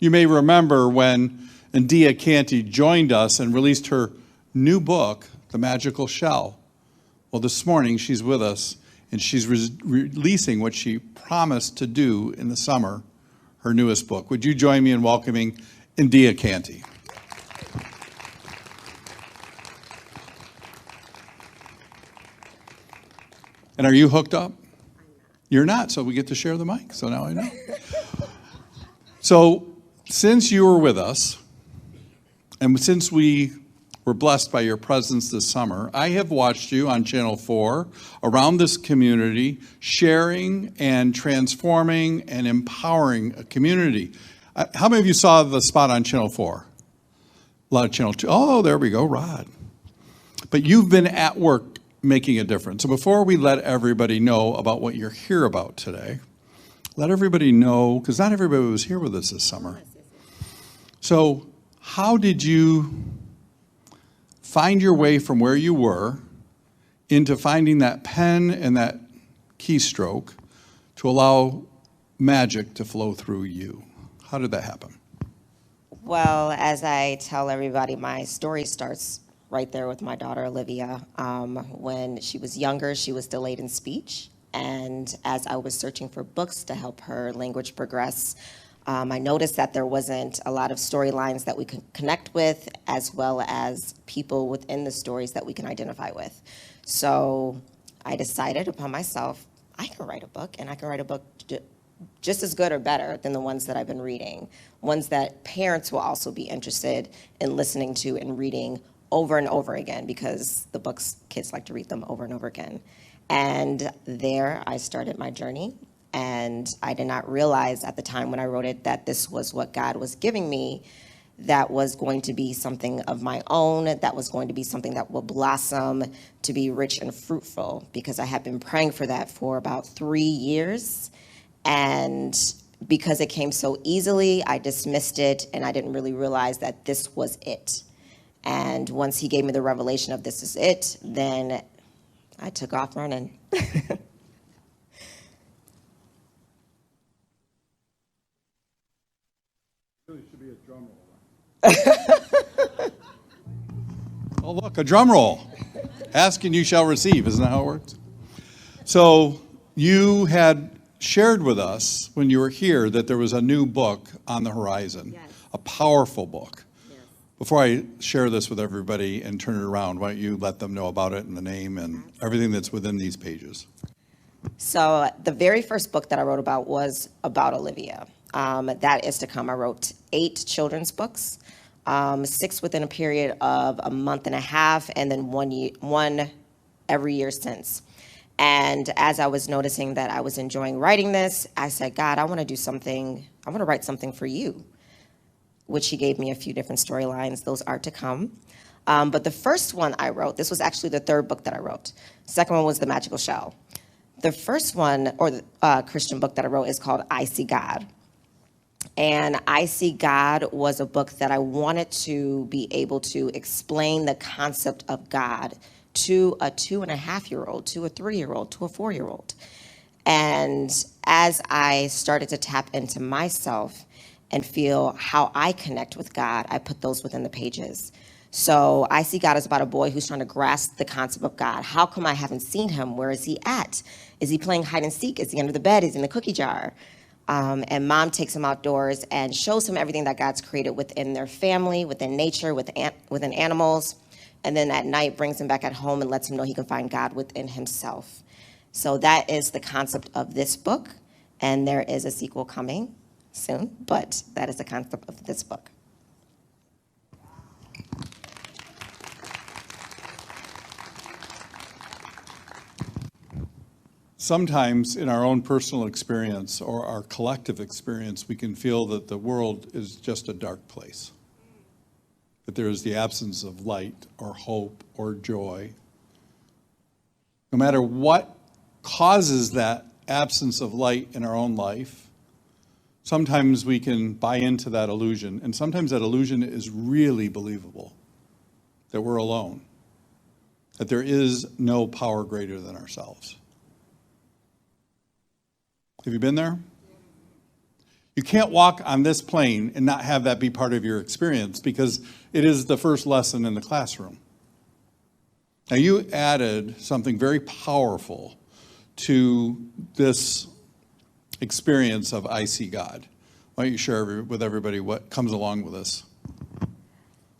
You may remember when Endeah Canty joined us and released her new book, The Magical Shell. Well, this morning she's with us, and she's releasing what she promised to do in the summer, her newest book. Would you join me in welcoming Endeah Canty? And are you hooked up? You're not, so we get to share the mic, so now I know. So, since you were with us, and since we were blessed by your presence this summer, I have watched you on Channel 4 around this community, sharing and transforming and empowering a community. How many of you saw the spot on Channel 4? A lot of Channel 2. Oh, there we go, Rod. But you've been at work making a difference. So before we let everybody know about what you're here about today, let everybody know, because not everybody was here with us this summer. So how did you find your way from where you were into finding that pen and that keystroke to allow magic to flow through you? How did that happen? Well, as I tell everybody, my story starts right there with my daughter, Olivia. When she was younger, she was delayed in speech. And as I was searching for books to help her language progress, I noticed that there wasn't a lot of storylines that we could connect with, as well as people within the stories that we can identify with. So I decided upon myself, I can write a book, and I can write a book just as good or better than the ones that I've been reading, ones that parents will also be interested in listening to and reading over and over again, because the books, kids like to read them over and over again. And there I started my journey, and I did not realize at the time when I wrote it that this was what God was giving me, that was going to be something of my own, that was going to be something that will blossom to be rich and fruitful, because I had been praying for that for about 3 years. And because it came so easily, I dismissed it, and I didn't really realize that this was it. And once he gave me the revelation of this is it, then I took off running. Really should be a drum roll. Oh, look, a drum roll. Ask and you shall receive. Isn't that how it works? So you had shared with us when you were here that there was a new book on the horizon, yes. A powerful book. Yes. Before I share this with everybody and turn it around, why don't you let them know about it and the name and everything that's within these pages? So the very first book that I wrote about was about Olivia. That is to come. I wrote 8 children's books, 6 within a period of a month and a half, and then one every year since. And as I was noticing that I was enjoying writing this, I said, God, I want to do something. I want to write something for you, which he gave me a few different storylines. Those are to come. But the first one I wrote, this was actually the 3rd book that I wrote. The second one was The Magical Shell. The first one, or the Christian book that I wrote, is called I See God. And I See God was a book that I wanted to be able to explain the concept of God to a 2.5-year-old, to a 3-year-old, to a 4-year-old. And as I started to tap into myself and feel how I connect with God, I put those within the pages. So I See God is about a boy who's trying to grasp the concept of God. How come I haven't seen him? Where is he at? Is he playing hide and seek? Is he under the bed? Is he in the cookie jar? And mom takes him outdoors and shows him everything that God's created within their family, within nature, within animals. And then at night brings him back at home and lets him know he can find God within himself. So that is the concept of this book. And there is a sequel coming soon, but that is the concept of this book. Sometimes in our own personal experience or our collective experience, we can feel that the world is just a dark place, that there is the absence of light or hope or joy. No matter what causes that absence of light in our own life, sometimes we can buy into that illusion, and sometimes that illusion is really believable, that we're alone, that there is no power greater than ourselves. Have you been there? You can't walk on this plane and not have that be part of your experience because it is the first lesson in the classroom. Now, you added something very powerful to this experience of I See God. Why don't you share with everybody what comes along with this?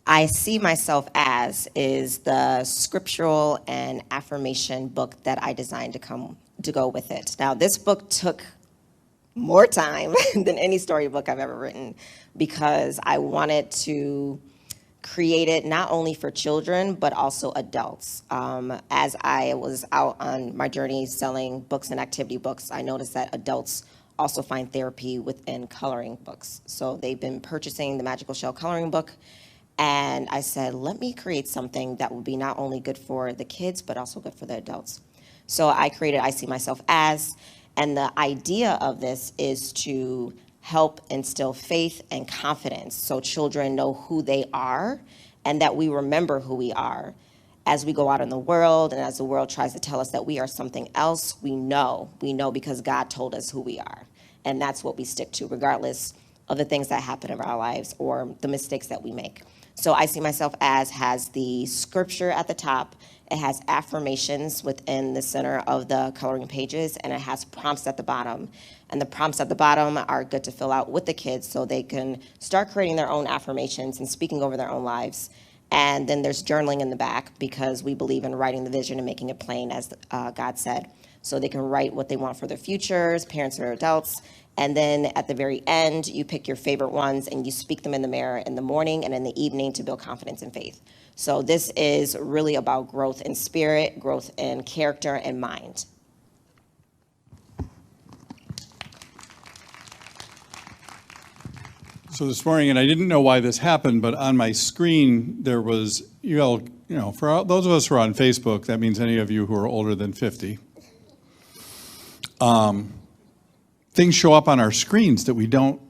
I See Myself As is the scriptural and affirmation book that I designed to go with it. Now, this book took more time than any storybook I've ever written because I wanted to create it not only for children, but also adults. As I was out on my journey selling books and activity books, I noticed that adults also find therapy within coloring books. So they've been purchasing the Magical Shell coloring book, and I said, let me create something that would be not only good for the kids, but also good for the adults. So I created I See Myself As, and the idea of this is to help instill faith and confidence so children know who they are and that we remember who we are. As we go out in the world and as the world tries to tell us that we are something else, we know because God told us who we are. And that's what we stick to, regardless of the things that happen in our lives or the mistakes that we make. So I See Myself As has the scripture at the top. It has affirmations within the center of the coloring pages, and it has prompts at the bottom. And the prompts at the bottom are good to fill out with the kids so they can start creating their own affirmations and speaking over their own lives. And then there's journaling in the back because we believe in writing the vision and making it plain, as God said. So they can write what they want for their futures, parents or adults. And then at the very end, you pick your favorite ones and you speak them in the mirror in the morning and in the evening to build confidence and faith. So this is really about growth in spirit, growth in character and mind. So this morning, and I didn't know why this happened, but on my screen there was, for those of us who are on Facebook, that means any of you who are older than 50, things show up on our screens that we don't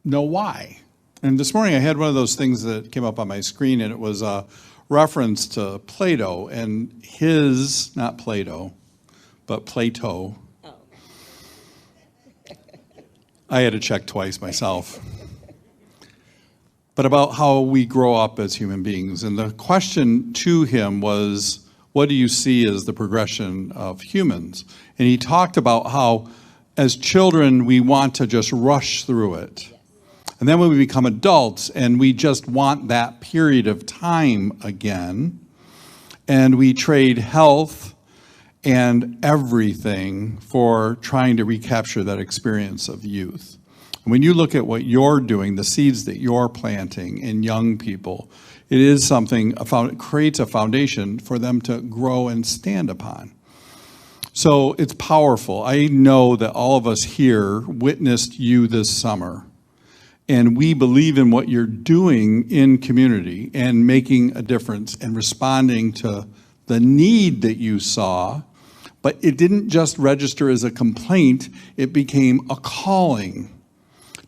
know why. And this morning I had one of those things that came up on my screen, and it was a reference to Plato and his, not Plato, but Plato. Oh. I had to check twice myself. But about how we grow up as human beings. And the question to him was, what do you see as the progression of humans? And he talked about how as children, we want to just rush through it. Yes. And then when we become adults and we just want that period of time again, and we trade health and everything for trying to recapture that experience of youth. When you look at what you're doing, the seeds that you're planting in young people, it is something, it creates a foundation for them to grow and stand upon. So it's powerful. I know that all of us here witnessed you this summer, and we believe in what you're doing in community and making a difference and responding to the need that you saw, but it didn't just register as a complaint, it became a calling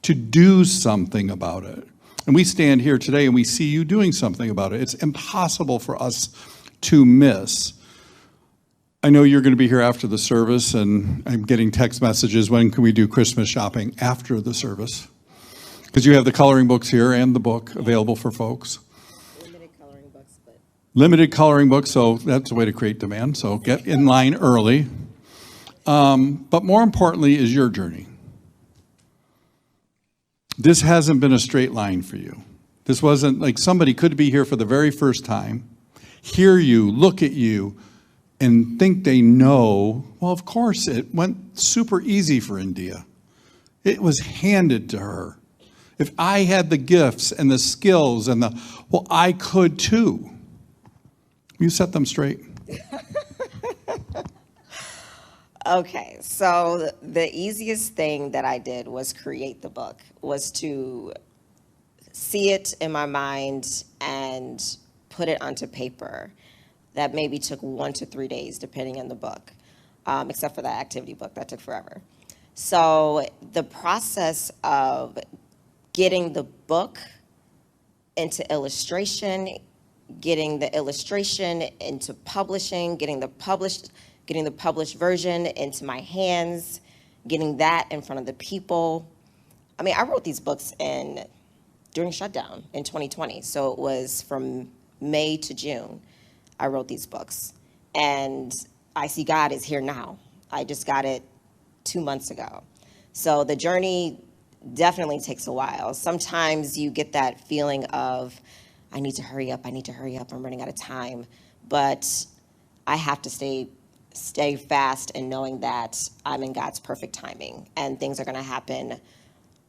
to do something about it. And we stand here today and we see you doing something about it. It's impossible for us to miss. I know you're going to be here after the service, and I'm getting text messages, when can we do Christmas shopping after the service? Because you have the coloring books here and the book available for folks. Limited coloring books, but... Limited coloring books, so that's a way to create demand, so get in line early. But more importantly is your journey. This hasn't been a straight line for you. This wasn't like somebody could be here for the very first time, hear you, look at you, and think they know. Well, of course, it went super easy for Endeah. It was handed to her. If I had the gifts and the skills and I could too. You set them straight. Okay, so the easiest thing that I did was create the book, was to see it in my mind and put it onto paper. That maybe took 1 to 3 days, depending on the book, except for that activity book, that took forever. So the process of getting the book into illustration, getting the illustration into publishing, getting the published version into my hands, getting that in front of the people, I wrote these books during shutdown in 2020. So it was from May to June, I wrote these books. And I See God is here now. I just got it 2 months ago. So the journey definitely takes a while. Sometimes you get that feeling of, I need to hurry up, I'm running out of time. But I have to stay fast and knowing that I'm in God's perfect timing and things are gonna happen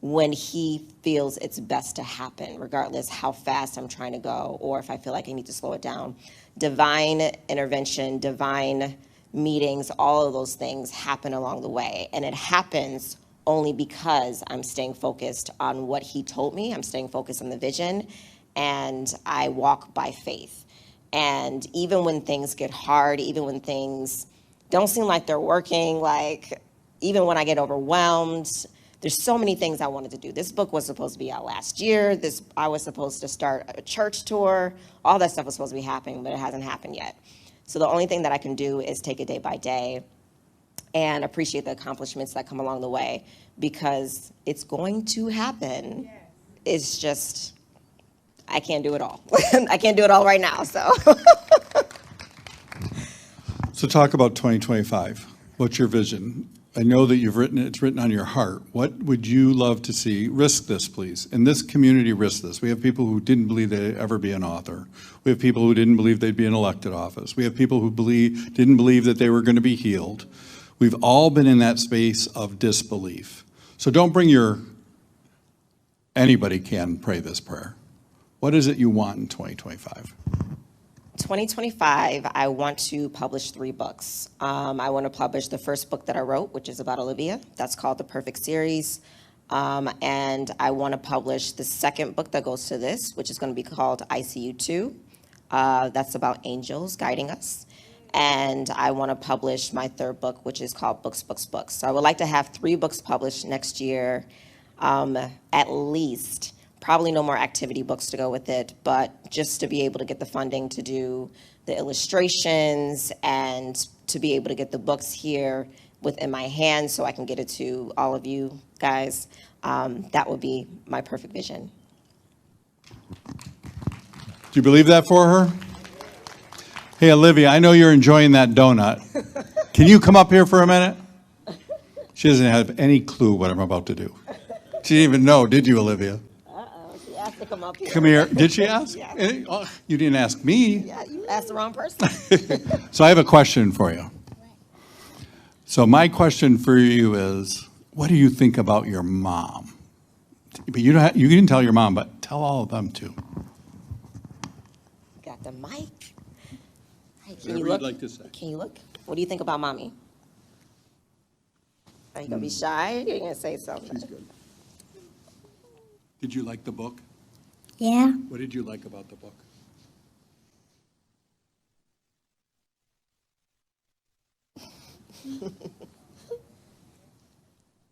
when he feels it's best to happen, regardless how fast I'm trying to go or if I feel like I need to slow it down. Divine intervention, divine meetings, all of those things happen along the way. And it happens only because I'm staying focused on what he told me. I'm staying focused on the vision, and I walk by faith. And even when things get hard, even when things don't seem like they're working, like even when I get overwhelmed, there's so many things I wanted to do. This book was supposed to be out last year. I was supposed to start a church tour. All that stuff was supposed to be happening, but it hasn't happened yet. So the only thing that I can do is take it day by day and appreciate the accomplishments that come along the way, because it's going to happen. Yes. It's just, I can't do it all. I can't do it all right now, so. So talk about 2025. What's your vision? I know that it's written on your heart. What would you love to see? Risk this, please. In this community, risk this. We have people who didn't believe they'd ever be an author. We have people who didn't believe they'd be in elected office. We have people who didn't believe that they were going to be healed. We've all been in that space of disbelief. So don't bring anybody can pray this prayer. What is it you want in 2025? 2025, I want to publish 3 books. I want to publish the first book that I wrote, which is about Olivia. That's called The Perfect Series. And I want to publish the second book that goes to this, which is going to be called ICU 2. That's about angels guiding us. And I want to publish my third book, which is called Books, Books, Books. So I would like to have 3 books published next year, at least. Probably no more activity books to go with it, but just to be able to get the funding to do the illustrations and to be able to get the books here within my hands so I can get it to all of you guys, that would be my perfect vision. Do you believe that for her? Hey, Olivia, I know you're enjoying that donut. Can you come up here for a minute? She doesn't have any clue what I'm about to do. She didn't even know, did you, Olivia? She asked to come up here. Come here. Did she ask? Yeah. Oh, you didn't ask me. Yeah, you asked the wrong person. So I have a question for you. So my question for you is, what do you think about your mom? But you didn't tell your mom, but tell all of them too. Got the mic. Hey, Whatever you'd like to say. Can you look? What do you think about mommy? Are you gonna be shy? You're gonna say something. She's good. Did you like the book? Yeah. What did you like about the book?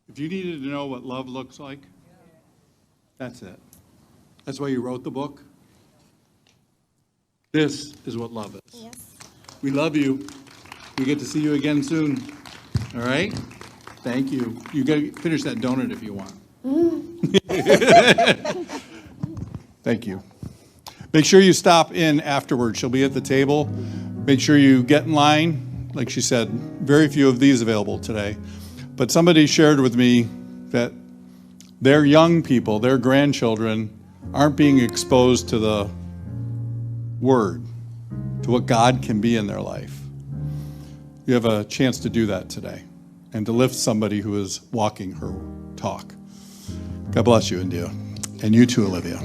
If you needed to know what love looks like, that's it. That's why you wrote the book. This is what love is. Yes. We love you. We get to see you again soon. All right? Thank you. You got to finish that donut if you want. Thank you. Make sure you stop in afterwards. She'll be at the table. Make sure you get in line. Like she said, very few of these available today. But somebody shared with me that their young people, their grandchildren, aren't being exposed to the Word, to what God can be in their life. You have a chance to do that today and to lift somebody who is walking her talk. God bless you, Endeah. And you too, Olivia.